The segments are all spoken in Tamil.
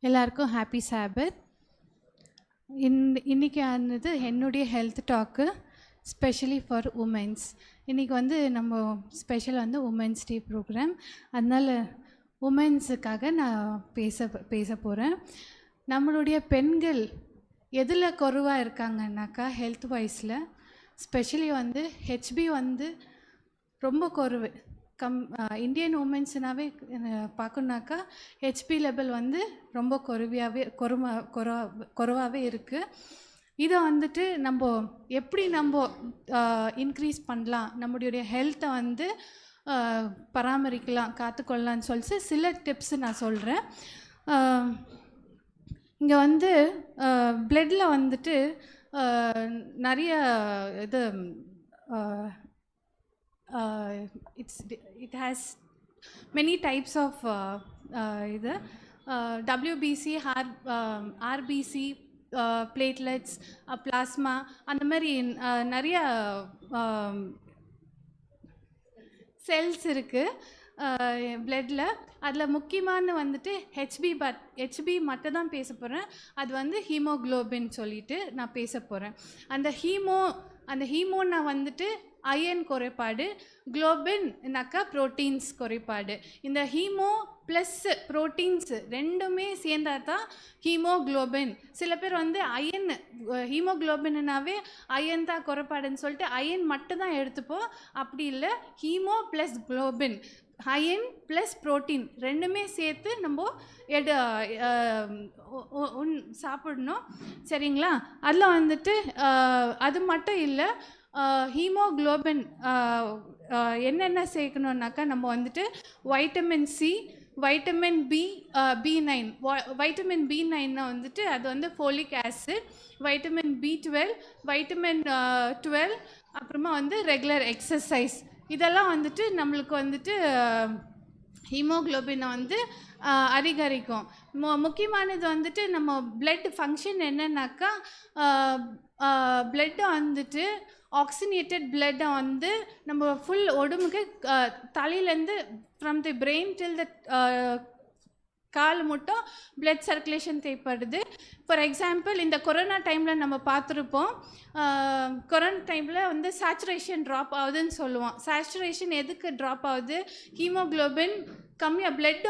எல்லாருக்கும் ஹாப்பி சாபத். இன்றைக்கி ஆனது என்னுடைய health talk specially for womens. இன்றைக்கி நம்ம ஸ்பெஷல் உமன்ஸ் டே ப்ரோக்ராம். அதனால் உமன்ஸுக்காக நான் பேச போகிறேன். நம்மளுடைய பெண்கள் எதில் குறைவாக இருக்காங்கன்னாக்கா ஹெல்த் வைஸில் ஸ்பெஷலி ஹெச்பி ரொம்ப குறைவு. இந்தியன் உமன்ஸ்னாவே பார்க்கணுனாக்கா ஹெச்பி லெவல் ரொம்ப குறைவாகவே இருக்குது. இதை நம்ம எப்படி இன்க்ரீஸ் பண்ணலாம், நம்மளுடைய ஹெல்த்தை பராமரிக்கலாம், காத்துக்கொள்ளலான்னு சொல்லிட்டு சில டிப்ஸ் நான் சொல்கிறேன். இங்கே பிளட்டில் நிறைய இது it has many types of WBC, RBC, platelets, plasma, அந்த மாதிரி நிறைய செல்ஸ் இருக்குது பிளட்டில். அதில் முக்கியமான ஹெச்பி மட்டும் தான் பேச போகிறேன். அது ஹீமோக்ளோபின் சொல்லிட்டு நான் பேச போகிறேன். அந்த ஹீமோன்னா அயன் குறைபாடு, குளோபின்னாக்கா ப்ரோட்டீன்ஸ் குறைபாடு. இந்த ஹீமோ ப்ளஸ் ப்ரோட்டீன்ஸ் ரெண்டுமே சேர்ந்தா தான் ஹீமோக்ளோபின். சில பேர் அயன் ஹீமோக்ளோபின்னாவே அயன் தான் குறைபாடுன்னு சொல்லிட்டு அயன் மட்டும் தான் எடுத்துப்போம். அப்படி இல்லை, haemo plus globin, iron plus protein ரெண்டுமே சேர்த்து நம்ம சாப்பிடணும். சரிங்களா? அதில் அது மட்டும் இல்லை, ஹீமோக்ளோபின் என்னென்ன சேர்க்கணுன்னாக்கா நம்ம vitamin C, vitamin B9. Vitamin B9 அது folic acid, vitamin B12, vitamin 12, அப்புறமா ரெகுலர் எக்ஸசைஸ். இதெல்லாம் நம்மளுக்கு ஹீமோக்ளோபினை அதிகரிக்கும். முக்கியமானது நம்ம பிளட் ஃபங்க்ஷன் என்னன்னாக்கா, பிளட்டை ஆக்சினேட்டட் பிளட்டை நம்ம ஃபுல் உடம்புக்கு தலையிலேருந்து ஃப்ரம் தி பிரெயின் டில் த கால் மட்டும் பிளட் சர்க்குலேஷன் தேவைப்படுது. ஃபார் எக்ஸாம்பிள், இந்த கொரோனா டைமில் நம்ம பார்த்துருப்போம். கொரோனா டைமில் சேச்சுரேஷன் ட்ராப் ஆகுதுன்னு சொல்லுவோம். சேச்சுரேஷன் எதுக்கு ட்ராப் ஆகுது? ஹீமோக்ளோபின் கம்மியாக, பிளட்டு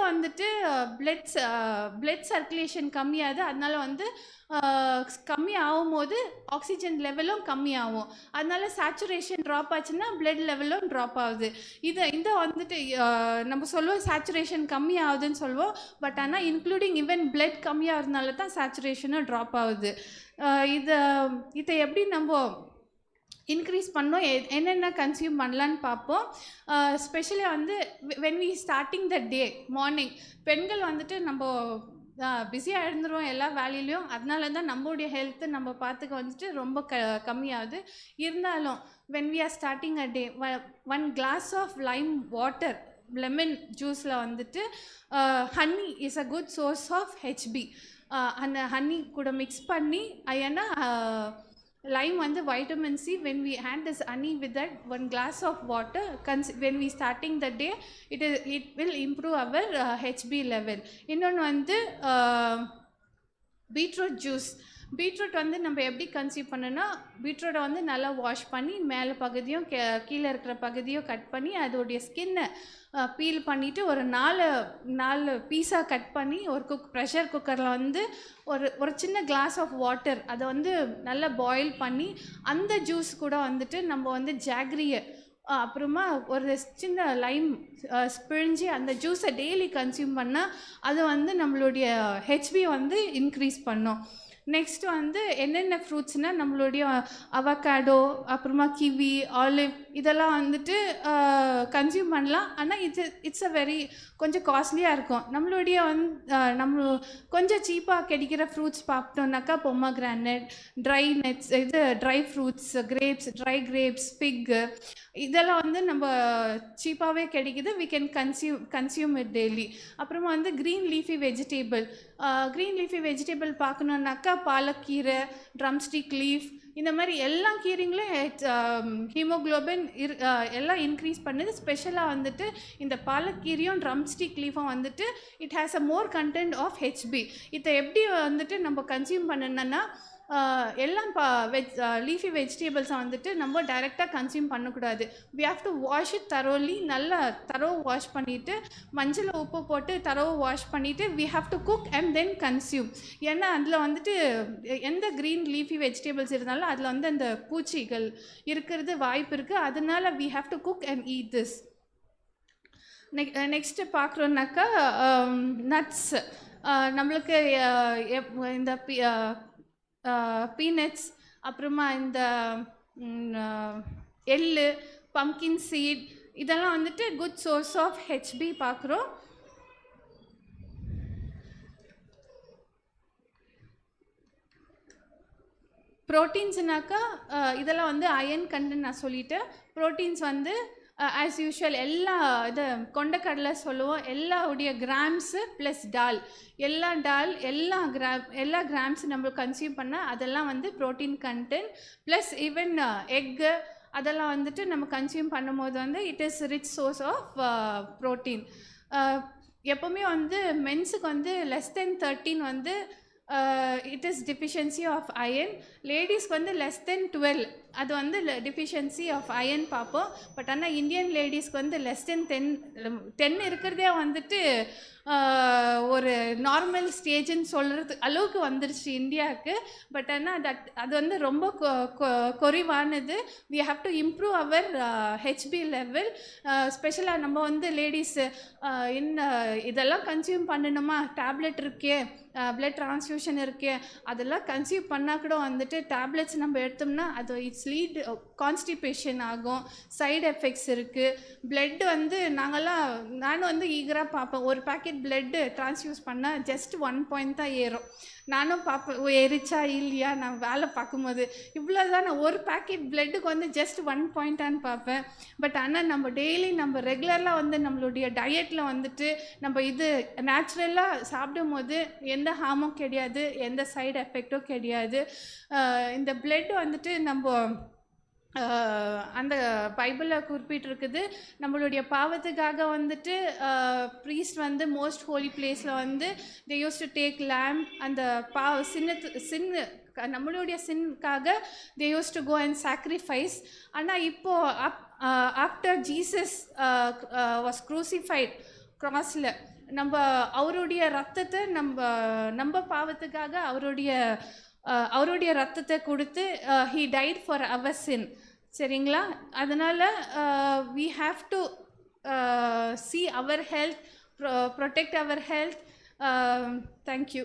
பிளட் சர்க்குலேஷன் கம்மியாகுது. அதனால் கம்மி ஆகும்போது ஆக்சிஜன் லெவலும் கம்மியாகும். அதனால சேச்சுரேஷன் ட்ராப் ஆச்சுன்னா பிளட் லெவலும் ட்ராப் ஆகுது. இந்த நம்ம சொல்லுவோம் சேச்சுரேஷன் கம்மி ஆகுதுன்னு சொல்லுவோம். பட் ஆனால் இன்க்ளூடிங் ஈவன் பிளட் கம்மியாகிறதுனால தான் சேச்சுரேஷனும் ட்ராப் ஆகுது. இதை எப்படி நம்ம இன்க்ரீஸ் பண்ணோம், என்னென்ன கன்சியூம் பண்ணலான்னு பார்ப்போம். Specially when we starting the day morning, பெண்கள் நம்ம பிஸியாக இருந்துருவோம் எல்லா வேலையிலையும். அதனால தான் நம்மளுடைய ஹெல்த்து நம்ம பார்த்துக்க ரொம்ப கம்மியாகுது. இருந்தாலும் when we are starting a day, 1 glass of lime water, lemon ஜூஸில் honey is a good source of HB. அந்த ஹனி கூட மிக்ஸ் பண்ணி, ஏன்னா lime vitamin C, when we add this honey with that 1 glass of water, when we starting the day, it will improve our HB level. இன்னொன்று பீட்ரூட் ஜூஸ். பீட்ரூட் நம்ம எப்படி கன்சியூம் பண்ணோன்னா, பீட்ரூட்டை நல்லா வாஷ் பண்ணி மேலே பகுதியும் கீழே இருக்கிற பகுதியும் கட் பண்ணி அதோடைய ஸ்கின்னை பீல் பண்ணிவிட்டு ஒரு 4 பீஸாக கட் பண்ணி ஒரு ப்ரெஷர் குக்கரில் ஒரு சின்ன கிளாஸ் ஆஃப் வாட்டர் அதை நல்லா பாயில் பண்ணி அந்த ஜூஸ் கூட நம்ம ஜாக்ரியை அப்புறமா ஒரு சின்ன லைம் பிழிஞ்சி அந்த ஜூஸை டெய்லி கன்சியூம் பண்ணால் அது நம்மளுடைய ஹெச்பி இன்க்ரீஸ் பண்ணும். நெக்ஸ்ட் என்னென்ன ஃப்ரூட்ஸ்னால் நம்மளுடைய அவகாடோ, அப்புறமா கிவி, ஆலிவ், இதெல்லாம் கன்சியூம் பண்ணலாம். ஆனால் இட்ஸ் அ வெரி கொஞ்சம் காஸ்ட்லியாக இருக்கும். நம்மளுடைய நம்ம கொஞ்சம் சீப்பாக கிடைக்கிற ஃப்ரூட்ஸ் பார்த்தோம்னாக்கா pomegranate, dry nuts, dry fruits, grapes, dry grapes, fig, இதெல்லாம் வந்து நம்ம சீப்பாகவே கிடைக்குது. We can consume it daily. அப்புறமா வந்து க்ரீன் லீஃபி வெஜிடபிள் பார்க்கணுன்னாக்கா பாலக்கீரை, ட்ரம்ஸ்டிக் லீஃப், இந்த மாதிரி எல்லா கீரைங்களும் ஹீமோக்ளோபின் எல்லாம் இன்க்ரீஸ் பண்ணுது. ஸ்பெஷலாக வந்துட்டு இந்த பாலக்கீரையும் ட்ரம்ஸ்டிக் லீஃபும் வந்துட்டு it has a more content of HB. இதை எப்படி வந்துட்டு நம்ம கன்சியூம் பண்ணணுன்னா எல்லாம் லீஃபி வெஜிடபிள்ஸை வந்துட்டு நம்ம டைரெக்டாக கன்சியூம் பண்ணக்கூடாது. We have to wash it thoroughly. நல்லா வாஷ் பண்ணிவிட்டு மஞ்சள் உப்பு போட்டு வாஷ் பண்ணிவிட்டு we have to cook and then consume. ஏன்னா அதில் வந்துட்டு எந்த க்ரீன் லீஃபி வெஜிடபிள்ஸ் இருந்தாலும் அதில் வந்து அந்த பூச்சிகள் இருக்கிறது வாய்ப்பு இருக்குது. அதனால we have to cook and eat this. Next பார்க்குறோன்னாக்கா நட்ஸ். நம்மளுக்கு இந்த பீனட்ஸ், அப்புறமா இந்த எள்ளு, பம்கின் சீட், இதெல்லாம் வந்துட்டு குட் சோர்ஸ் ஆஃப் ஹெச்பி பார்க்குறோம். ப்ரோட்டீன்ஸ்னாக்கா இதெல்லாம் வந்து அயன் கண்டென்ட் நான் சொல்லிட்டேன். ப்ரோட்டீன்ஸ் வந்து ஆஸ் யூஷுவல் எல்லா இது கொண்டக்கடலை சொல்லுவோம், எல்லாவுடைய கிராம்ஸு ப்ளஸ் டால், எல்லா கிராம்ஸ் நம்ம கன்சியூம் பண்ணால் அதெல்லாம் வந்து protein content. Plus even egg அதெல்லாம் வந்துட்டு நம்ம கன்சியூம் பண்ணும்போது வந்து it is rich source of protein. எப்போவுமே வந்து மென்ஸுக்கு வந்து லெஸ் தென் 13 வந்து it is deficiency of iron. லேடிஸ்க்கு வந்து லெஸ் தென் 12 அது வந்து டிஃபிஷியன்சி ஆஃப் அயன் பார்ப்போம். பட் ஆனால் இந்தியன் லேடிஸ்க்கு வந்து லெஸ் தென் 10 இருக்கிறதே வந்துட்டு ஒரு நார்மல் ஸ்டேஜுன்னு சொல்கிறது அளவுக்கு வந்துருச்சு இந்தியாவுக்கு. பட் ஆனால் அது வந்து ரொம்ப குறைவானது. We have to improve our HB level. ஸ்பெஷலாக நம்ம வந்து லேடிஸு இதெல்லாம் கன்சியூம் பண்ணணுமா, டேப்லெட் இருக்கே, பிளட் ட்ரான்ஸ்ஃபியூஷன் இருக்கே, அதெல்லாம் கன்சியூம் பண்ணால் கூட வந்துட்டு டேப்லெட்ஸ் நம்ம எடுத்தோம்னா அது இட்ஸ் லீட் கான்ஸ்டிபேஷன் ஆகும், சைடு எஃபெக்ட்ஸ் இருக்குது. பிளட் வந்து நானும் வந்து ஈகராக பார்ப்பேன். ஒரு பேக்கெட் பிளட்டு ட்ரான்ஸ்ஃபியூஸ் பண்ணால் ஜஸ்ட் 1 பாயிண்ட் தான் ஏறும். நானும் பார்ப்பேன் ஏறிச்சா இல்லையா, நான் வேலை பார்க்கும்போது இவ்வளோ தான். நான் ஒரு பேக்கெட் பிளட்டுக்கு வந்து ஜஸ்ட் 1 பாயிண்ட்டான்னு பார்ப்பேன். பட் ஆனால் நம்ம டெய்லி நம்ம ரெகுலராக வந்து நம்மளுடைய டயட்டில் வந்துட்டு நம்ம இது நேச்சுரலாக சாப்பிடும் போது எந்த ஹார்மும் கிடையாது, எந்த சைடு எஃபெக்டும் கிடையாது. இந்த பிளட் வந்துட்டு நம்ம அந்த பைபிளில் குறிப்பிட்டிருக்குது. நம்மளுடைய பாவத்துக்காக வந்துட்டு ப்ரீஸ்ட் வந்து மோஸ்ட் ஹோலி பிளேஸில் வந்து they use to take lamb. அந்த நம்மளுடைய சின்னுக்காக they use to go and sacrifice. ஆனால் இப்போது ஆஃப்டர் ஜீசஸ் வாஸ் க்ரூசிஃபைட் க்ராஸில் நம்ம அவருடைய ரத்தத்தை நம்ம பாவத்துக்காக அவருடைய ரத்தத்தை கொடுத்து he died for our sin. சரிங்களா? அதனால் we have to see our health, protect our health. Thank you.